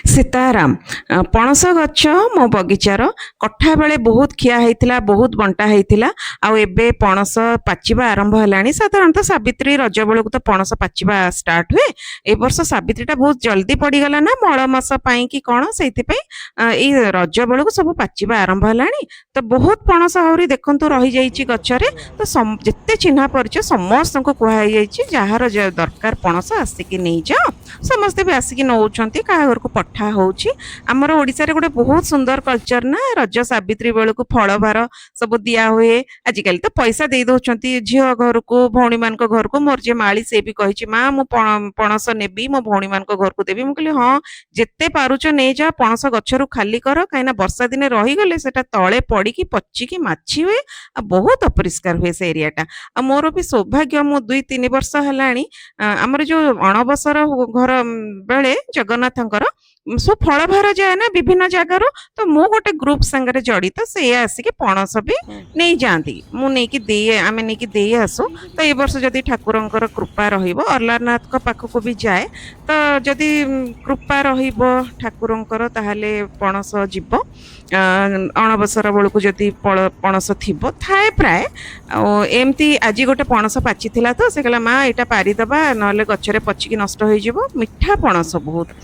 सीताराम पणस गछ मो बगीचार कठा बेले बहुत खिया होता बहुत बंटा होता आबे पणस पाचिबा आरंभ है साधारणतः सावित्री रज बेलू तो पणस पाचिबा स्टार्ट हुए ए वर्ष सावित्रीटा बहुत जल्दी पड़गला ना मल मास कि कौन से रज बेलू सब पाचिबा आरंभ है तो बहुत पणस आहरी देखु रही जाइए गचरे तो जिते चिन्हा परिचय समस्त को कहुई जार दरकार पणस आसिक नहीं जाओ समस्ते भी आसिक नौ क्या घर को पठा होची आमर ओडिसा रे गोटे बहुत सुंदर कल्चर ना रज सावित्री बेलू फल भार सब दिया हुए आजिकल तो पैसा दे दौरान झील घर को भौणी मान घर को मोर जे माली से भी कही माँ मु पणस नेबी मो भौणी मान घर को देवी मुझे हाँ जिते पारुच नहीं जा पणस गचरू खाली कर कहीं वर्षा दिन रहीगले से तले पड़ी पचिकी माछी हुए आ बहुत अपरिष्कार हुए से एरियाटा आ मोर भी सौभाग्य मु 2-3 वर्ष है आमर जो अणबसर घर बेले जगन्नाथंकर सब फल भार जाए ना विभिन्न जगार तो मु गोटे ग्रुप संगे जड़ित से आसिक पणस भी नहीं जाती मुझे दे आम नहीं दे आसू तो ये वर्ष जदि ठाकुरंकर कृपा रलारनाथ पाखक भी जाए तो जदि कृपा ठाकुरंकर ताहले पणस जीव अणबसर बेलू जदि पणस थीब थाए प्राय एमती आज गोटे पणस पाची तो से कहला माँ यहाँ पारिदबा ना गचरे पचिकी नष्ट हो मिठा पणस बहुत।